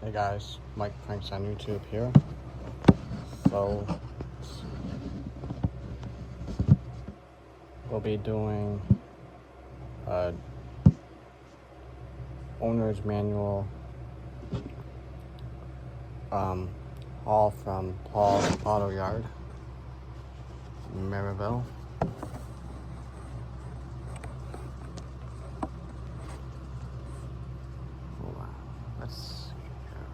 Hey guys, Mike Pranks on YouTube here. So we'll be doing a owner's manual haul from Paul's Auto Yard in Maryville. Hold on. Let's see here.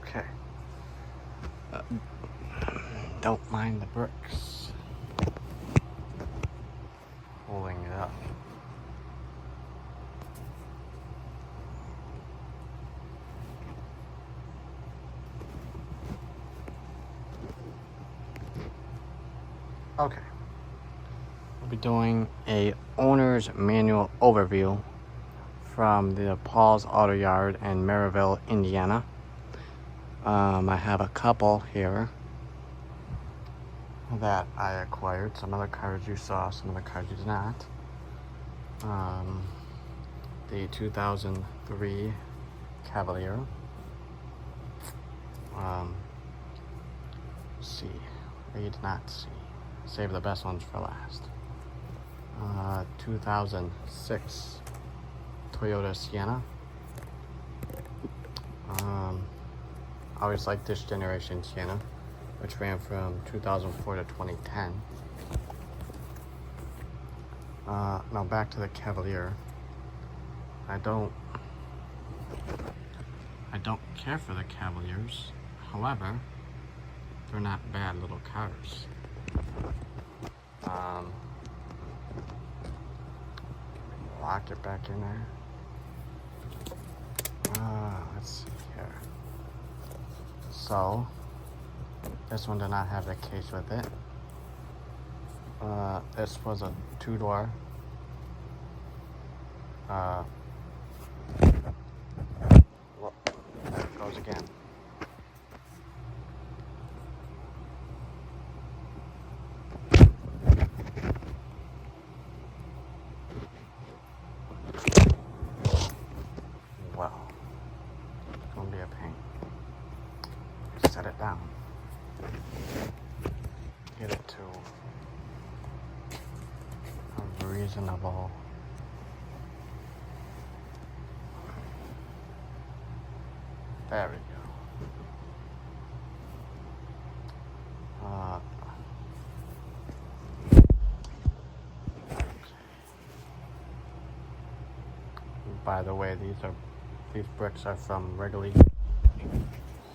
Okay. Don't mind the bricks holding it up. Okay. We'll be doing a owner's manual overview from the Paul's Auto Yard in Maryville, Indiana. I have a couple here that I acquired. Some of the cars you saw, some of the cars you did not. The 2003 Cavalier. Let's see, we did not see. Save the best ones for last. 2006 Toyota Sienna. I always liked this generation Sienna, which ran from 2004 to 2010. Now back to the Cavalier. I don't care for the Cavaliers. However, they're not bad little cars. Lock it back in there. Let's see here. So, this one did not have the case with it. This was a two-door. Well, there it goes again. Well, it's gonna be a pain. Set it down. Get it to a reasonable. There we go. By the way, these bricks are from Wrigley,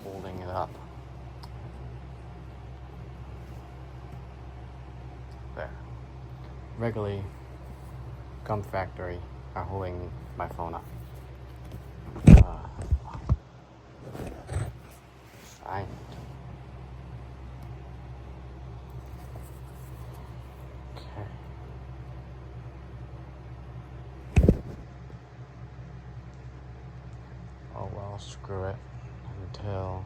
holding it up. There. Wrigley Gum Factory are holding my phone up. Fine. Okay. Oh well, screw it. Until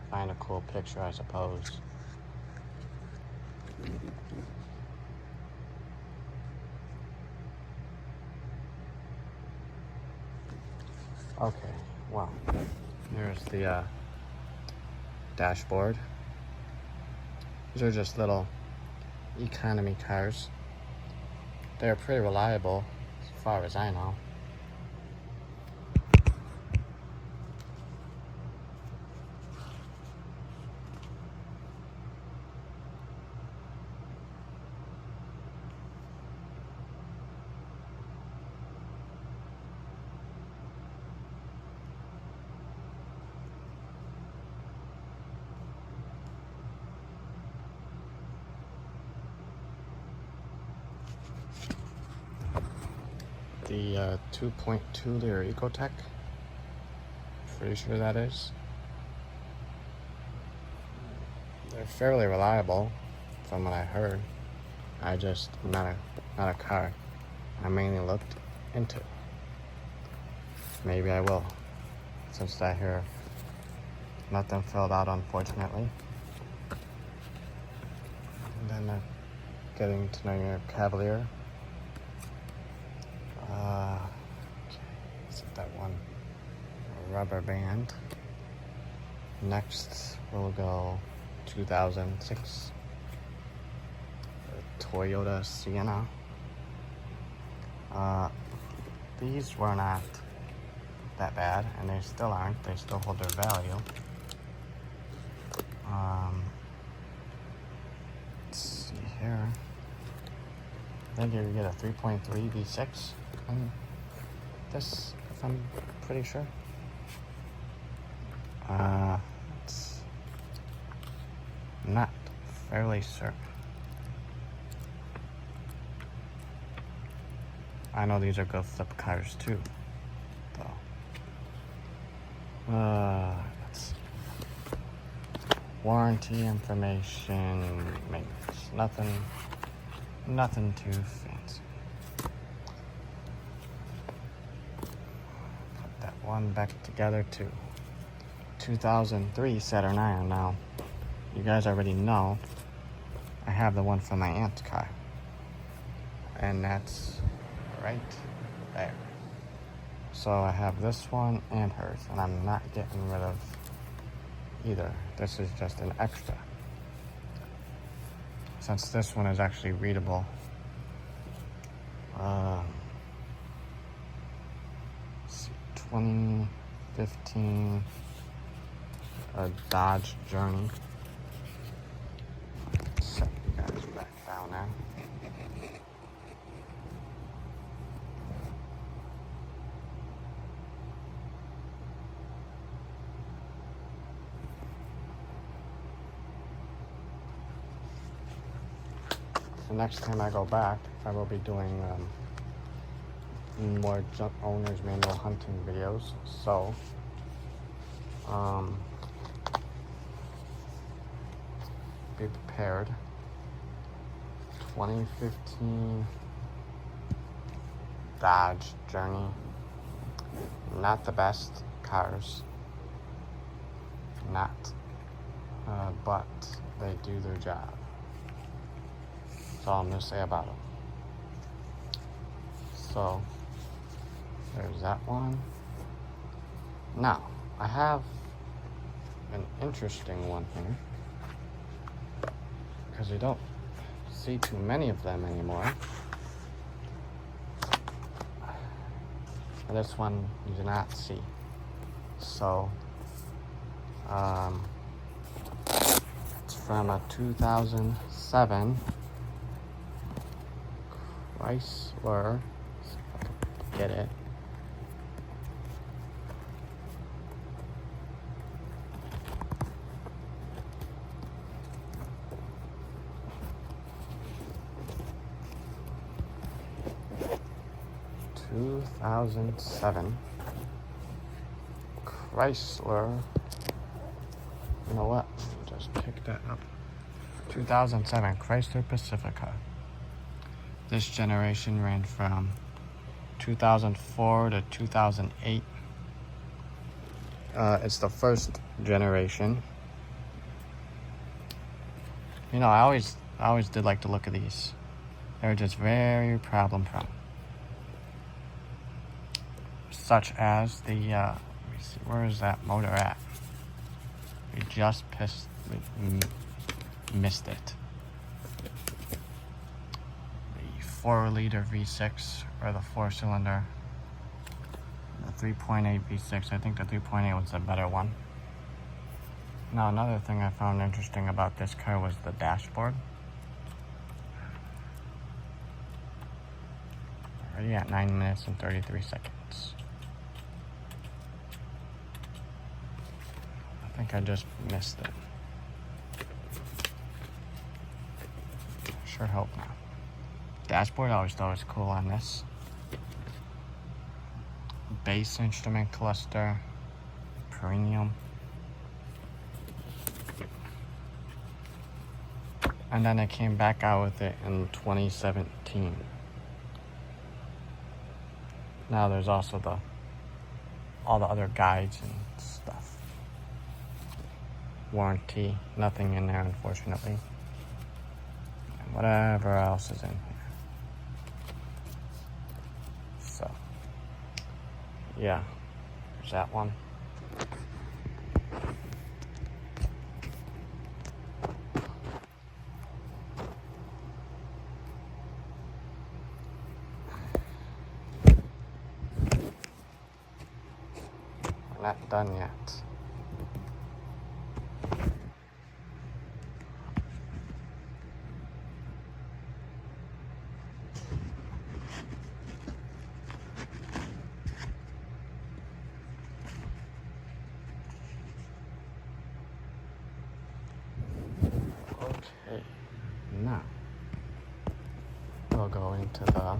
I find a cool picture, I suppose. Okay, well, here's the dashboard. These are just little economy cars. They're pretty reliable, as far as I know. The 2.2 liter Ecotec. Pretty sure that is. They're fairly reliable, from what I heard. I just not a car I mainly looked into. Maybe I will, since I hear nothing filled out, unfortunately. And then getting to know your Cavalier. Okay, is it that one rubber band? Next, we'll go 2006 Toyota Sienna. These were not that bad, and they still aren't. They still hold their value. Let's see here. I think you get a 3.3 V6 on this, if I'm pretty sure. It's not fairly certain. I know these are good flip cars too, though. Let's see. Warranty information, maintenance, nothing too fancy. Put that one back together too. 2003 Saturn Iron. Now, you guys already know I have the one from my aunt's car, and that's right there. So I have this one and hers, and I'm not getting rid of either. This is just an extra, since this one is actually readable. 2015 Dodge Journey. Set you guys back down now. So next time I go back, I will be doing more junk owner's manual hunting videos. So, be prepared. 2015 Dodge Journey. Not the best cars. But they do their job. That's all I'm going to say about them. So, there's that one. Now, I have an interesting one here, because we don't see too many of them anymore. This one you do not see. So, it's from a 2007 Chrysler. See if I can get it. '2007 Chrysler. You know what? Let me just pick that up. 2007 Chrysler Pacifica. This generation ran from 2004 to 2008. It's the first generation. You know, I always did like to look at these. They're just very problem prone. Such as the, let me see, where is that motor at? We just missed it. The 4-liter V6, or the 4-cylinder. The 3.8 V6, I think the 3.8 was the better one. Now, another thing I found interesting about this car was the dashboard. Already at 9 minutes and 33 seconds. I think I just missed it. Sure hope not. Dashboard I always thought was cool on this. Bass instrument cluster. Premium. And then they came back out with it in 2017. Now there's also all the other guides and stuff. Warranty, nothing in there unfortunately. And whatever else is in here. So, yeah, there's that one. We're not done yet. Okay, now we'll go into the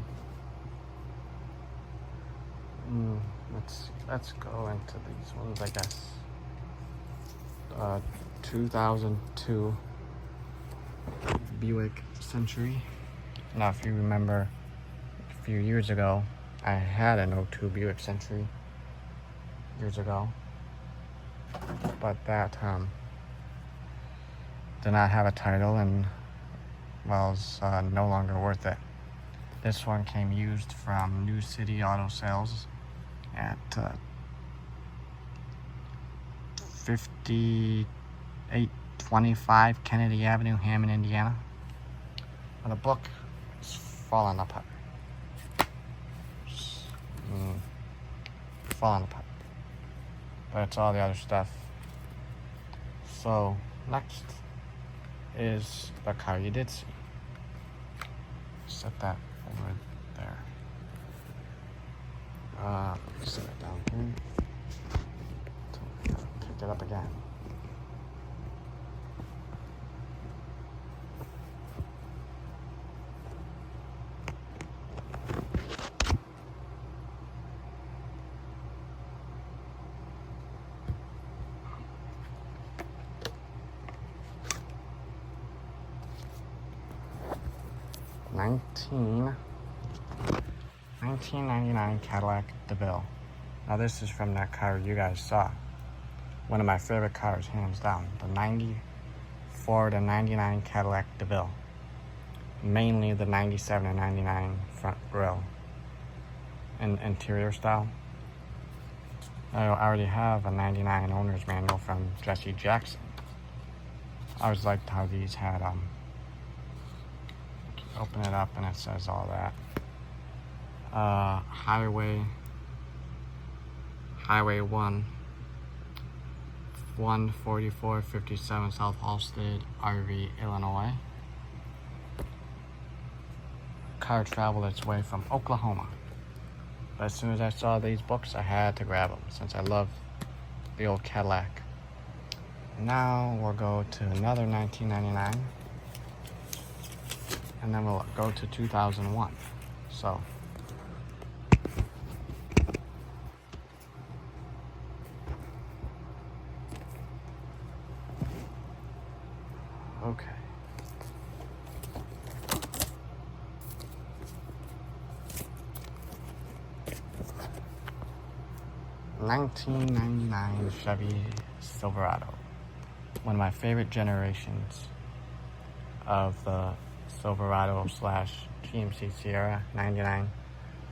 let's go into these ones, I guess. 2002 Buick Century. Now, if you remember, a few years ago, I had an '02 Buick Century years ago, but that did not have a title and was no longer worth it. This one came used from New City Auto Sales at 5825 Kennedy Avenue, Hammond, Indiana. Well, the book is falling apart. Falling apart. But it's all the other stuff. So, next is the car you did see. Set that over there. Set it down here. Pick it up again. $19.99 Cadillac DeVille. Now this is from that car you guys saw. One of my favorite cars, hands down. The 94 to 99 Cadillac DeVille. Mainly the 97 and 99 front grille and interior style. I already have a 99 owner's manual from Jesse Jackson. I always liked how these had open it up and it says all that. Highway 14457 South Halsted, RV, Illinois. Car traveled its way from Oklahoma. But as soon as I saw these books, I had to grab them since I love the old Cadillac. Now we'll go to another 1999. And then we'll go to 2001. So, okay. $19.99 Chevy Silverado. One of my favorite generations of the Silverado / GMC Sierra 99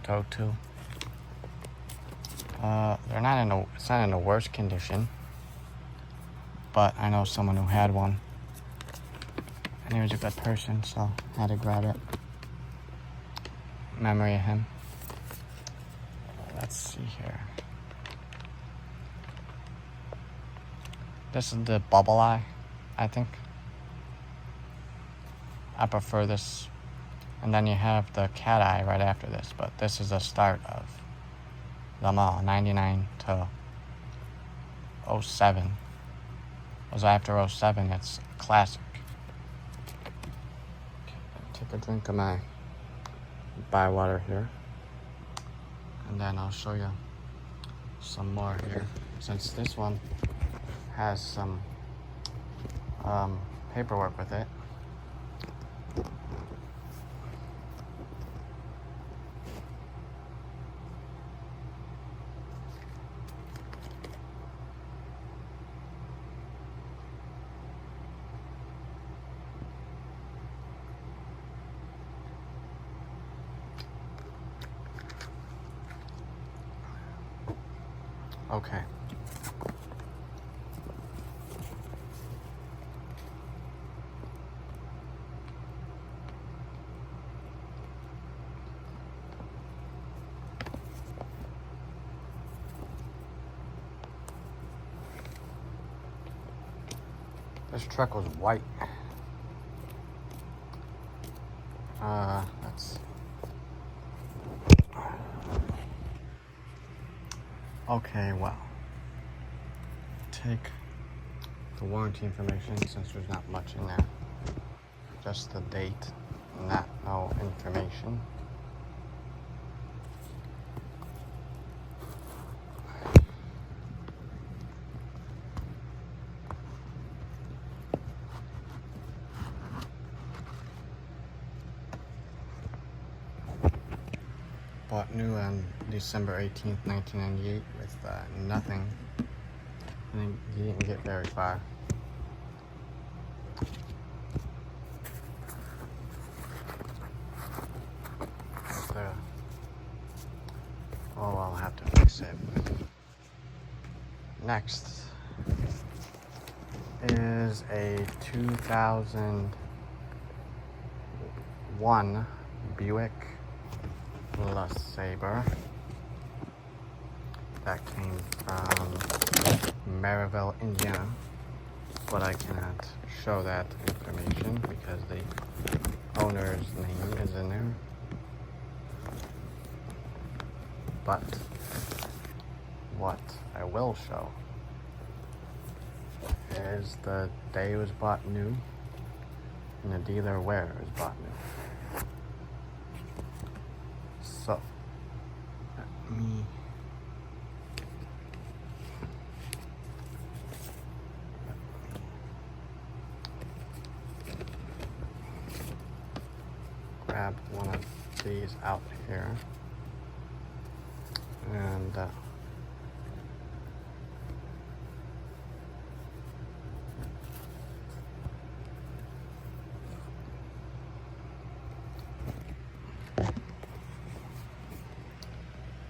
to 02. They're not it's not in the worst condition, but I know someone who had one, and he was a good person, so I had to grab it. Memory of him. Let's see here. This is the bubble eye, I think. I prefer this. And then you have the cat eye right after this, but this is the start of them all, 99 to 07. Because after 07, it's classic. Okay, take a drink of my Bywater here. And then I'll show you some more here. Since this one has some paperwork with it. Okay. This truck was white. That's okay. Well, take the warranty information since there's not much in there. Just the date, not no information. Bought new on December 18th, 1998 with nothing. And he didn't get very far. Oh, I'll have to fix it. Next is a 2001 Buick LeSabre that came from Maryville, Indiana, but I cannot show that information because the owner's name is in there. But what I will show is the day it was bought new and the dealer where it was bought new. So, let me grab one of these out here and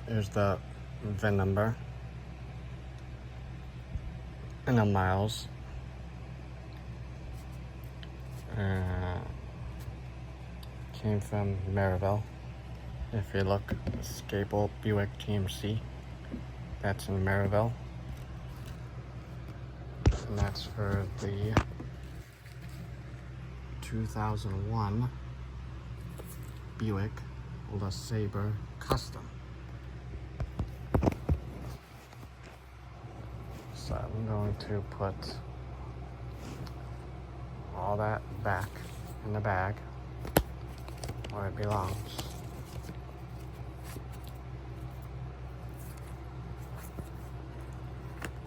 here's the VIN number and the miles. Came from Maryville. If you look, Scable Buick GMC, that's in Maryville. And that's for the 2001 Buick LeSabre Custom. So I'm going to put all that back in the bag where it belongs.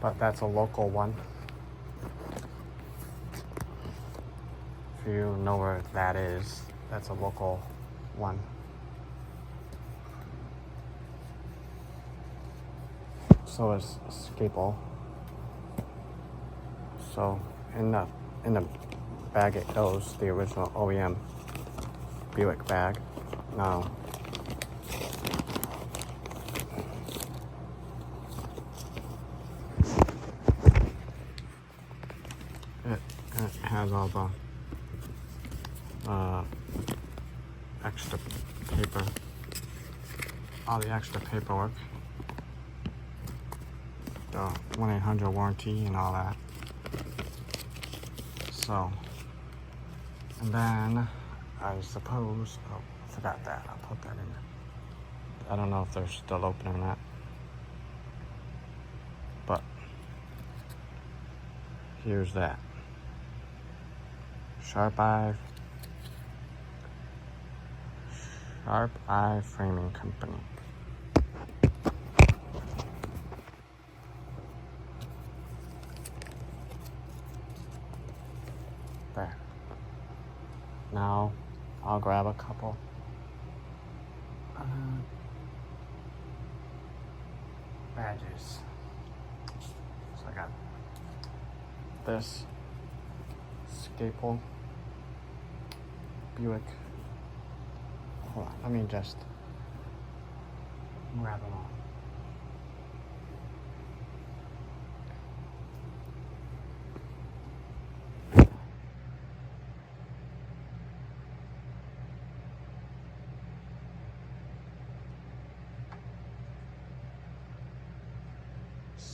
But that's a local one. If you know where that is, that's a local one. So is Scable. So in the bag it goes, the original OEM Buick bag. Now it has all the extra paper, all the extra paperwork, the 1-800 warranty and all that. So, and then I suppose, oh, I forgot that. I'll put that in there. I don't know if they're still open or not. But here's that. Sharp Eye Framing Company. There. Now I'll grab a couple badges. So I got this Scable Buick. Hold on, let me just grab them all.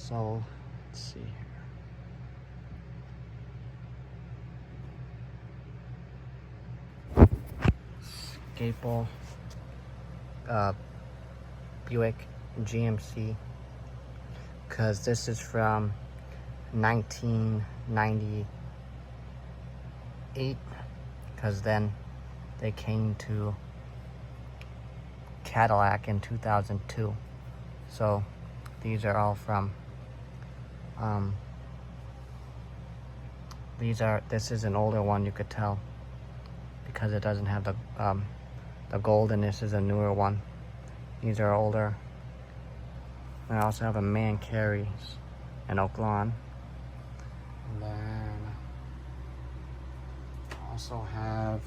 So, let's see here. Staple, Buick GMC, because this is from 1998, because then they came to Cadillac in 2002. So these are all from this is an older one, you could tell, because it doesn't have the gold, and this is a newer one. These are older. I also have a Man Carries in Oak Lawn. And then I also have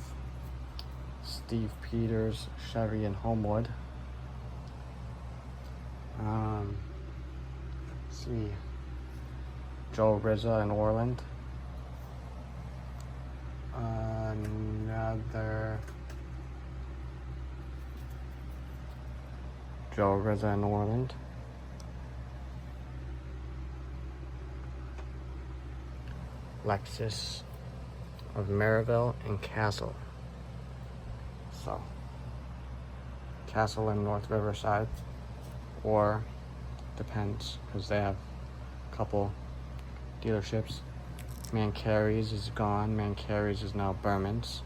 Steve Peters Chevy in Homewood. Let's see, Joe Rizza in Orland. Another Joe Rizza in Orland. Lexus of Maryville and Castle. So, Castle in North Riverside, or depends, because they have a couple dealerships. Man Carries is gone. Man Carries is now Berman's.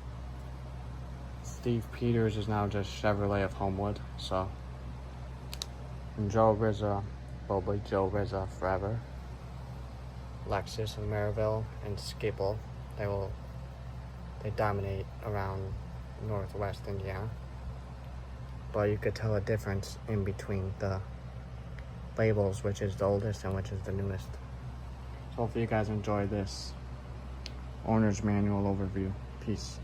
Steve Peters is now just Chevrolet of Homewood. So, and Joe Rizza, probably Joe Rizza forever. Lexus of Maryville and Scapel, they dominate around Northwest Indiana. But you could tell a difference in between the labels, which is the oldest and which is the newest. So hopefully you guys enjoy this owner's manual overview. Peace.